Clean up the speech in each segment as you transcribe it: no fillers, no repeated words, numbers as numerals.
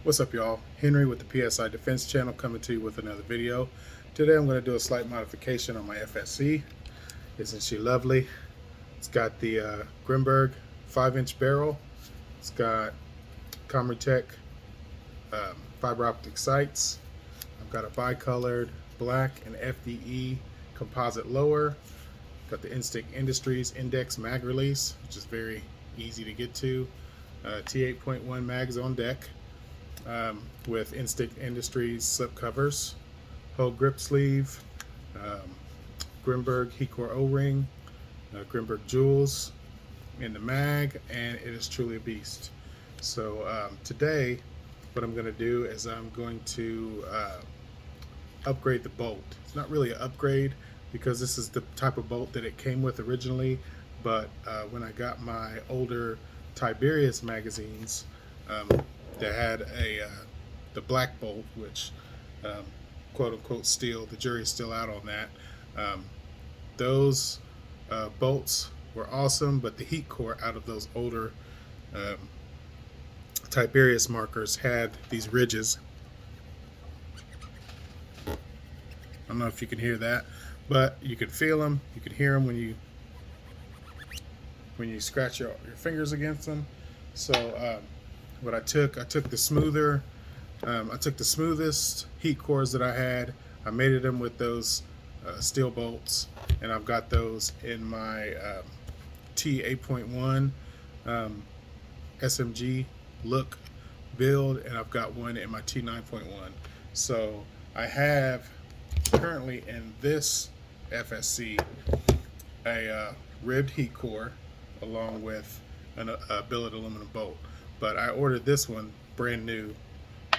What's up, y'all? Henry with the PSI Defense Channel coming to you with another video. Today I'm going to do a slight modification on my FSC. Isn't she lovely? It's got the Grimburg 5-inch barrel. It's got Comritech fiber optic sights. I've got a bicolored black and FDE composite lower. Got the Instinct Industries Index mag release, which is very easy to get to. T8.1 mags on deck. With Instinct Industries slip covers, whole grip sleeve, Grimburg heat core O-ring, Grimburg jewels in the mag, and it is truly a beast. So today what I'm going to do is I'm going to upgrade the bolt. It's not really an upgrade because this is the type of bolt that it came with originally, but when I got my older Tiberius magazines that had the black bolt, which quote unquote steel, the jury's still out on that. Those bolts were awesome, but the heat core out of those older Tiberius markers had these ridges. I don't know if you can hear that, but you can feel them. You can hear them when you scratch your fingers against them. So what I took the smoother, I took the smoothest heat cores that I had. I mated them with those steel bolts, and I've got those in my T8.1 SMG look build, and I've got one in my T9.1. So I have currently in this FSC a ribbed heat core along with a billet aluminum bolt, but I ordered this one brand new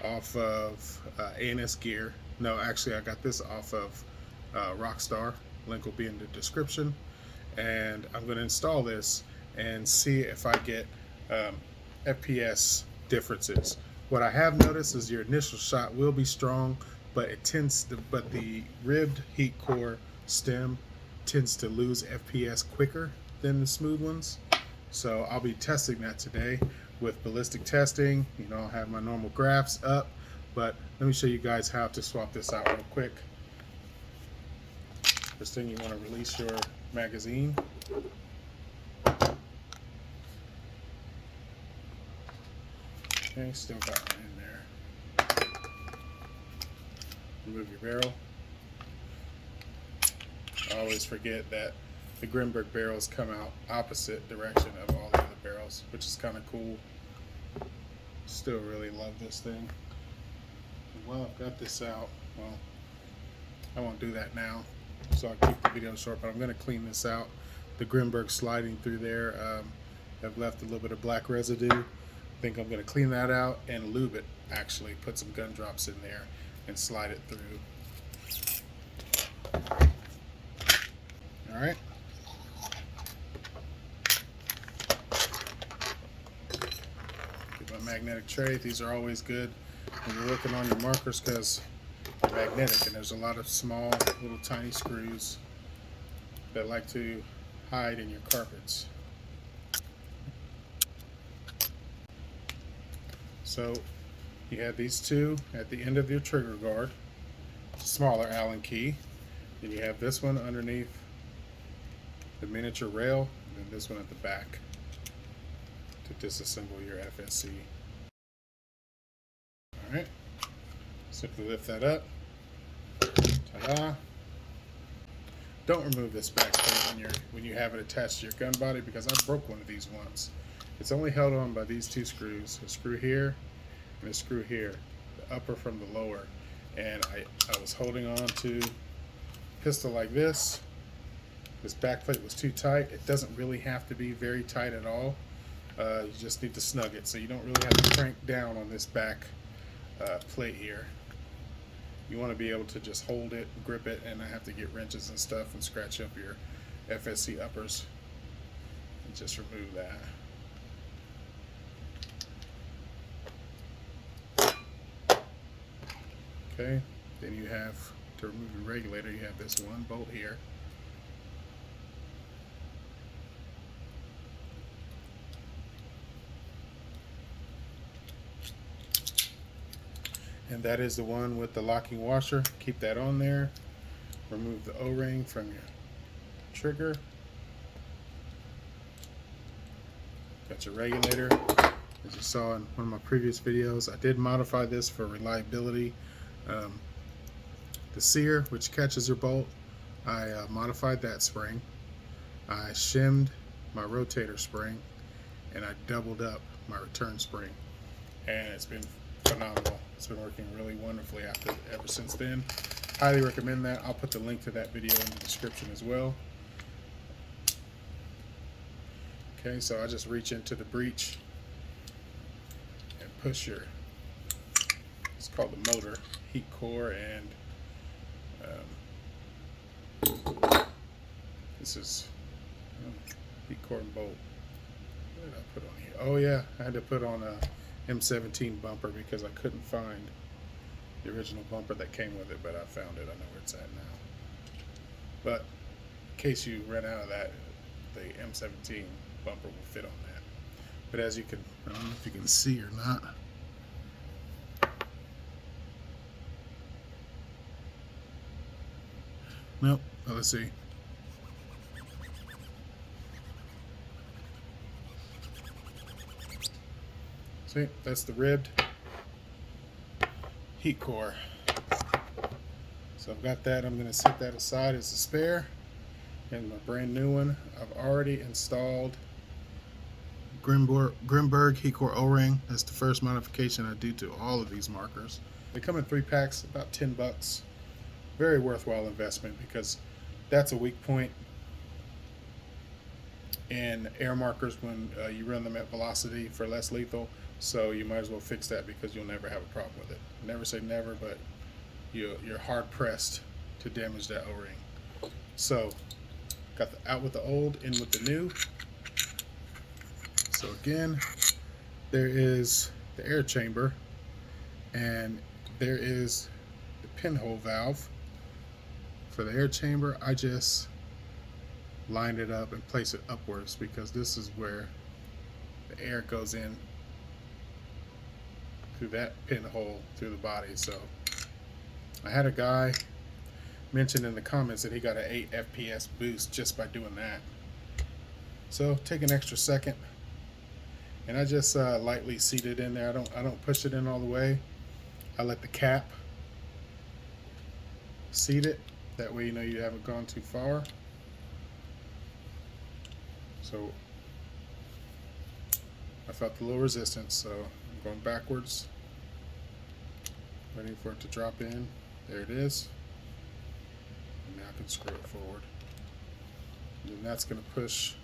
off of ANS Gear. No, actually I got this off of Rockstar. Link will be in the description, and I'm going to install this and see if I get FPS differences. What I have noticed is your initial shot will be strong, but the ribbed heat core stem tends to lose FPS quicker than the smooth ones. So I'll be testing that today with ballistic testing. I'll have my normal graphs up, but let me show you guys how to swap this out real quick. First thing, you want to release your magazine. Okay, still got one in there. Remove your barrel. I always forget that the Grimburg barrels come out opposite direction of all the other barrels, which is kind of cool. Still really love this thing. And while I've got this out, well, I won't do that now, so I'll keep the video short, but I'm going to clean this out. The Grimburg sliding through there, I've left a little bit of black residue. I think I'm going to clean that out and lube it, actually. Put some gun drops in there and slide it through. Alright. Get my magnetic tray. These are always good when you're working on your markers because they're magnetic, and there's a lot of small little tiny screws that like to hide in your carpets. So you have these two at the end of your trigger guard, smaller Allen key. Then you have this one underneath the miniature rail, and then this one at the back to disassemble your FSC. Alright, simply lift that up. Ta-da! Don't remove this back plate when you have it attached to your gun body, because I broke one of these once. It's only held on by these two screws, a screw here and a screw here, the upper from the lower. And I was holding on to pistol like this. This back plate was too tight. It doesn't really have to be very tight at all. You just need to snug it, so you don't really have to crank down on this back plate here. You want to be able to just hold it, grip it, and not have to get wrenches and stuff and scratch up your FSC uppers. And just remove that. Okay, then you have to remove your regulator. You have this one bolt here. and that is the one with the locking washer. Keep that on there. Remove the O-ring from your trigger. Got your regulator. As you saw in one of my previous videos, I did modify this for reliability. The sear, which catches your bolt, I modified that spring. I shimmed my rotator spring, and I doubled up my return spring, and it's been phenomenal. It's been working really wonderfully ever since then. Highly recommend that. I'll put the link to that video in the description as well. Okay, so I just reach into the breech and push your, it's called the motor, heat core, and this is heat core and bolt. What did I put on here? Oh yeah, I had to put on a M17 bumper because I couldn't find the original bumper that came with it, but I found it. I know where it's at now. But in case you run out of that, the M17 bumper will fit on that. But as you can, I don't know if you can see or not. Nope. Oh, let's see. See, that's the ribbed heat core. So I've got that. I'm going to set that aside as a spare. And my brand new one, I've already installed Grimburg heat core O-ring. That's the first modification I do to all of these markers. They come in 3 packs, about 10 bucks. Very worthwhile investment because that's a weak point in air markers when you run them at velocity for less lethal. So you might as well fix that because you'll never have a problem with it. Never say never, but you're hard pressed to damage that O-ring. So got the out with the old, in with the new. So again, there is the air chamber, and there is the pinhole valve. For the air chamber, I just line it up and place it upwards because this is where the air goes in through that pinhole through the body. So I had a guy mention in the comments that he got an 8 FPS boost just by doing that. So take an extra second, and I just lightly seat it in there. I don't push it in all the way. I let the cap seat it. That way you know you haven't gone too far. So I felt the little resistance, so I'm going backwards, waiting for it to drop in. There it is. And now I can screw it forward. And then that's going to push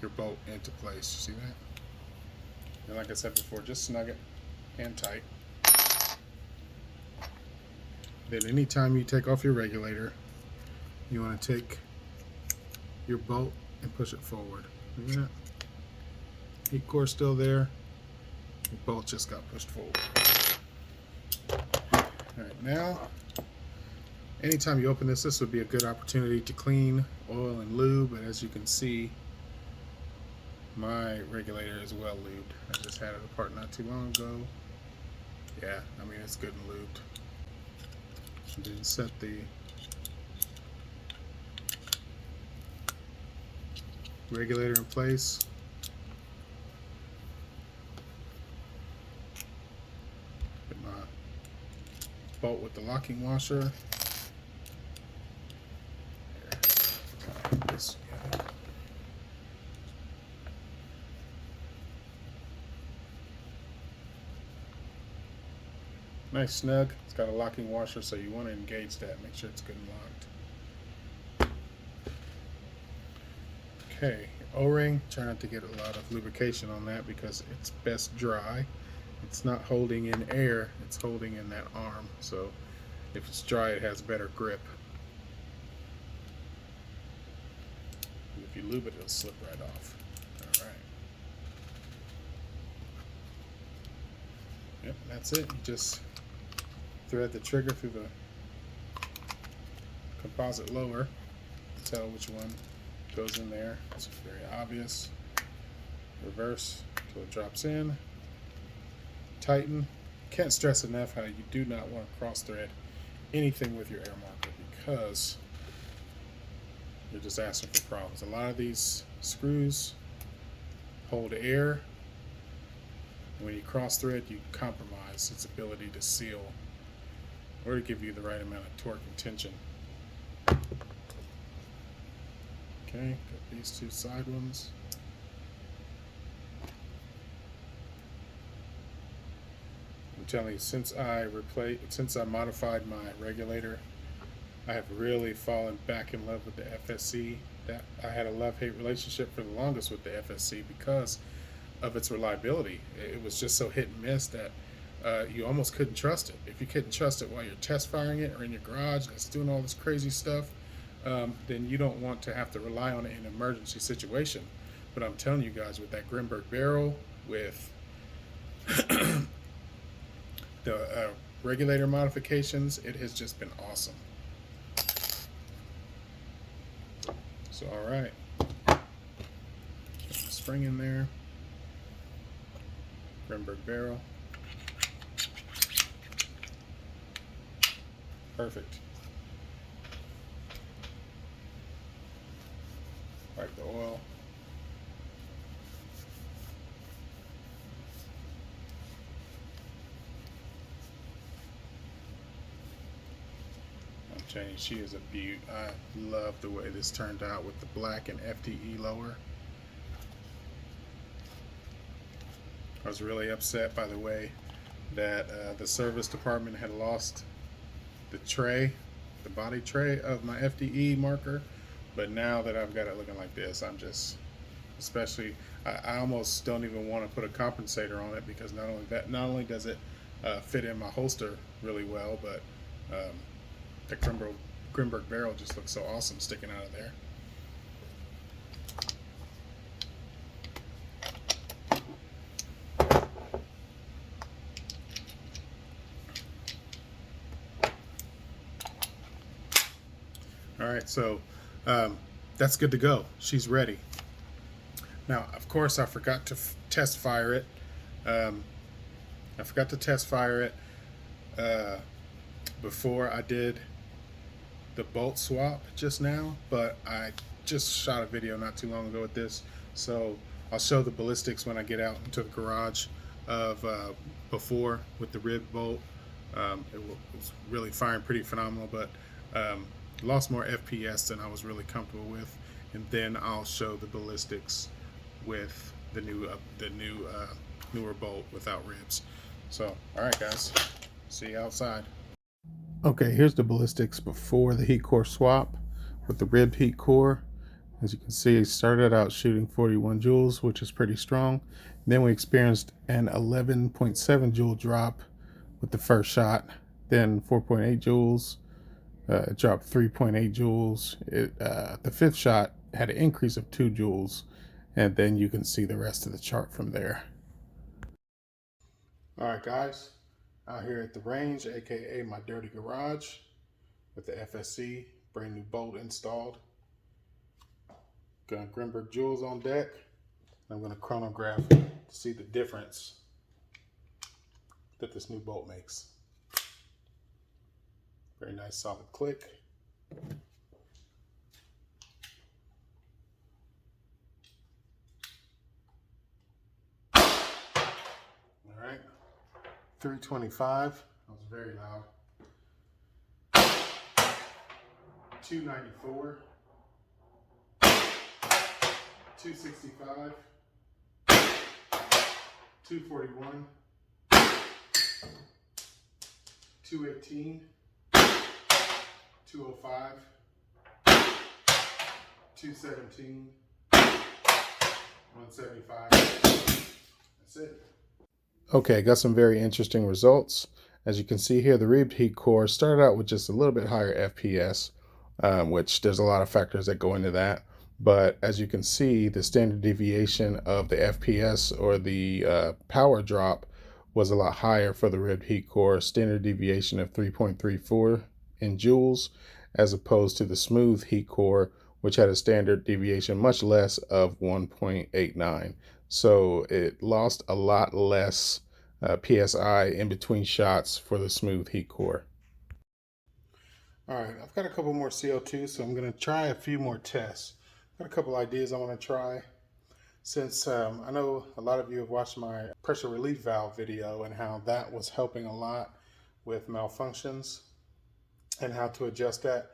your bolt into place. You see that? And like I said before, just snug it and tight. Then anytime you take off your regulator, you want to take your bolt and push it forward. Look at that. Heat core still there. The bolt just got pushed forward. Alright, now anytime you open this would be a good opportunity to clean, oil, and lube. But as you can see, my regulator is well lubed. I just had it apart not too long ago. Yeah, I mean, it's good and lubed. And then set the regulator in place. Put my bolt with the locking washer. This, yeah. Nice snug. It's got a locking washer, so you want to engage that. Make sure it's good and locked. Okay, O-ring. Try not to get a lot of lubrication on that because it's best dry. It's not holding in air, it's holding in that arm. So if it's dry, it has better grip. And if you lube it, it'll slip right off. All right. Yep, that's it. You just thread the trigger through the composite lower to tell which one goes in there. It's very obvious. Reverse until it drops in. tighten. Can't stress enough how you do not want to cross thread anything with your air marker, because you're just asking for problems. A lot of these screws hold air, and when you cross thread, you compromise its ability to seal or to give you the right amount of torque and tension. Okay, got these two side ones. I'm telling you, since I modified my regulator, I have really fallen back in love with the FSC. That I had a love-hate relationship for the longest with the FSC because of its reliability. It was just so hit and miss that you almost couldn't trust it. If you couldn't trust it while you're test firing it or in your garage that's doing all this crazy stuff, then you don't want to have to rely on it in an emergency situation. But I'm telling you guys, with that Grimburg barrel, with the regulator modifications, it has just been awesome. So, all right, put some spring in there. Grimburg barrel. Perfect. Wipe the oil. I'm telling you, she is a beaut. I love the way this turned out with the black and FDE lower. I was really upset by the way that the service department had lost the tray, the body tray of my FDE marker, but now that I've got it looking like this, I'm just, especially, I almost don't even want to put a compensator on it, because not only does it fit in my holster really well, but the Grimburg barrel just looks so awesome sticking out of there. Alright, so that's good to go. She's ready. Now, of course, I forgot to test fire it. Before I did the bolt swap just now, but I just shot a video not too long ago with this, so I'll show the ballistics when I get out into the garage of before with the rib bolt. It was really firing pretty phenomenal, but lost more FPS than I was really comfortable with, and then I'll show the ballistics with the newer bolt without ribs. So, all right, guys, see you outside. Okay, here's the ballistics before the heat core swap with the ribbed heat core. As you can see, it started out shooting 41 joules, which is pretty strong. Then we experienced an 11.7 joule drop with the first shot, then 4.8 joules. It dropped 3.8 joules. The fifth shot had an increase of 2 joules, and then you can see the rest of the chart from there. All right, guys, out here at the range, aka my dirty garage, with the FSC brand new bolt installed. Got Grimburg jewels on deck. I'm going to chronograph to see the difference that this new bolt makes. Very nice solid click. All right, 325. That was very loud. 294. 265. 241. 218. 205, 217, 175. That's it. Okay, got some very interesting results. As you can see here, the ribbed heat core started out with just a little bit higher FPS, which there's a lot of factors that go into that. But as you can see, the standard deviation of the FPS, or the power drop, was a lot higher for the ribbed heat core, standard deviation of 3.34 in joules, as opposed to the smooth heat core, which had a standard deviation much less of 1.89. So it lost a lot less PSI in between shots for the smooth heat core. All right, I've got a couple more CO2, so I'm going to try a few more tests. Got a couple ideas I want to try. Since I know a lot of you have watched my pressure relief valve video and how that was helping a lot with malfunctions and how to adjust that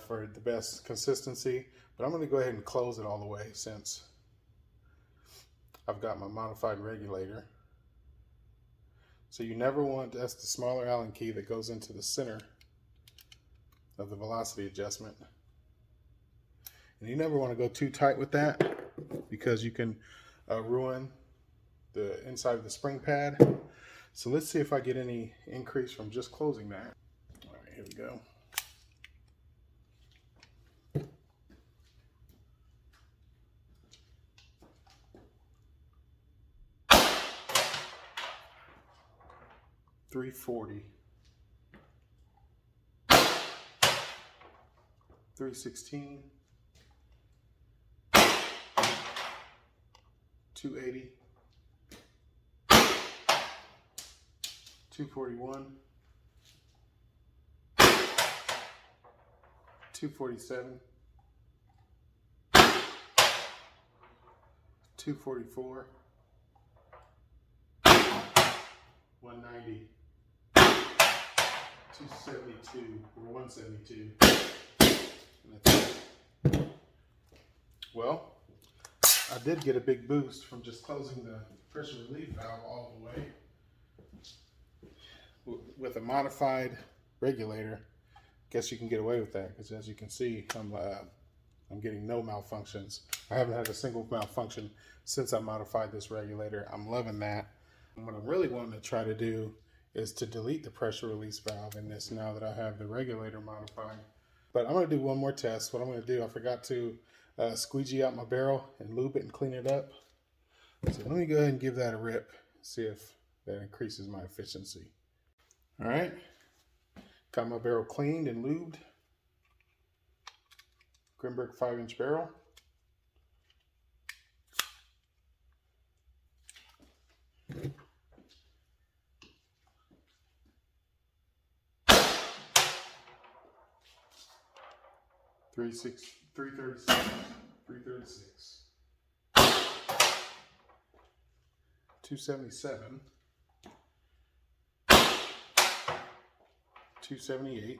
for the best consistency. But I'm going to go ahead and close it all the way since I've got my modified regulator. So you never want, that's the smaller Allen key that goes into the center of the velocity adjustment. And you never want to go too tight with that because you can ruin the inside of the spring pad. So let's see if I get any increase from just closing that. All right, here we go. $340, $316, $280, $241, $247, $244, $190, $272 or $172. Well, I did get a big boost from just closing the pressure relief valve all the way. With a modified regulator, guess you can get away with that because as you can see, I'm getting no malfunctions. I haven't had a single malfunction since I modified this regulator. I'm loving that. And what I'm really wanting to try to do is to delete the pressure release valve in this now that I have the regulator modified. But I'm going to do one more test. What I'm going to do, I forgot to squeegee out my barrel and lube it and clean it up. So let me go ahead and give that a rip, see if that increases my efficiency. All right, got my barrel cleaned and lubed. Grimburg 5-inch barrel. $336, $336, $277, $278,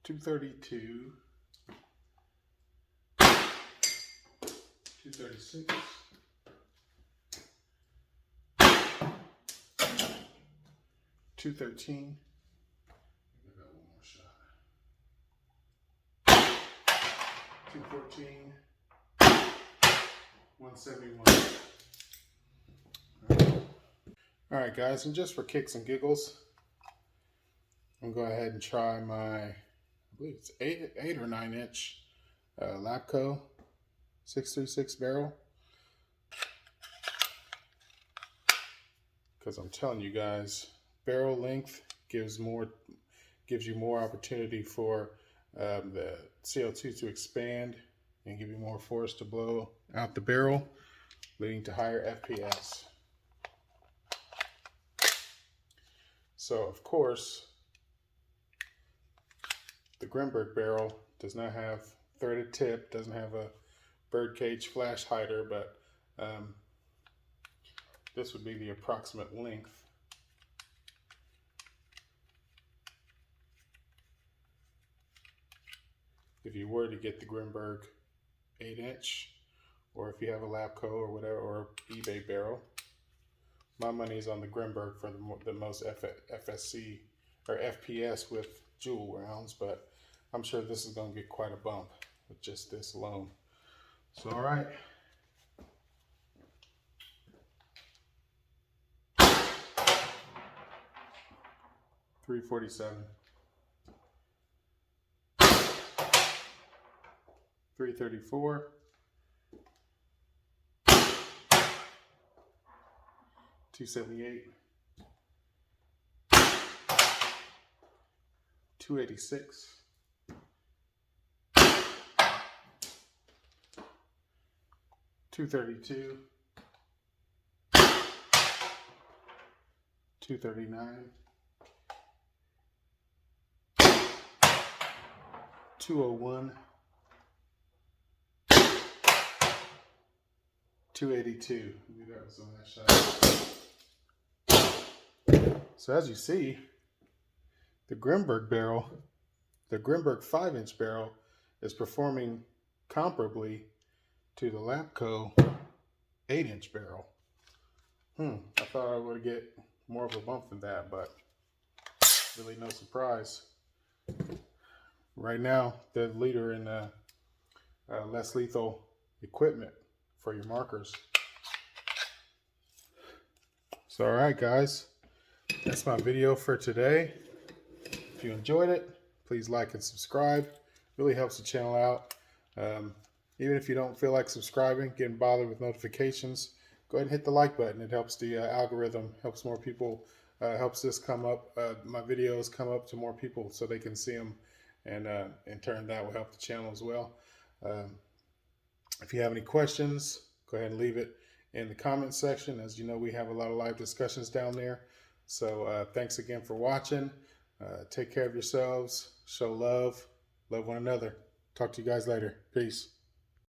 $232, $236, $213. Give that one more shot. $214, $171. All right, guys, and just for kicks and giggles, I'm going to go ahead and try my, I believe it's 8 or 9-inch Lapco 636 barrel. Because I'm telling you guys, barrel length gives you more opportunity for the CO2 to expand and give you more force to blow out the barrel, leading to higher FPS. So of course, the Grimburg barrel does not have threaded tip, doesn't have a birdcage flash hider, but this would be the approximate length. If you were to get the Grimburg 8-inch, or if you have a Lapco or whatever, or eBay barrel, my money's on the Grimburg for the most FSC or FPS with jewel rounds, but I'm sure this is going to get quite a bump with just this alone. So, all right. $347, $334, $278, $286, 232, 239, 201, 282. Maybe that was on that shot. So as you see, the Grimburg barrel, the Grimburg 5-inch barrel, is performing comparably to the Lapco 8-inch barrel. I thought I would get more of a bump than that, but really no surprise. Right now, the leader in less lethal equipment for your markers. So all right, guys, that's my video for today. If you enjoyed it, please like and subscribe. Really helps the channel out. Even if you don't feel like subscribing, getting bothered with notifications, go ahead and hit the like button. It helps the algorithm, helps more people, helps this come up, my videos come up to more people so they can see them, and in turn that will help the channel as well. If you have any questions, go ahead and leave it in the comment section. As you know, we have a lot of live discussions down there. So thanks again for watching. Take care of yourselves, show love, love one another. Talk to you guys later. Peace.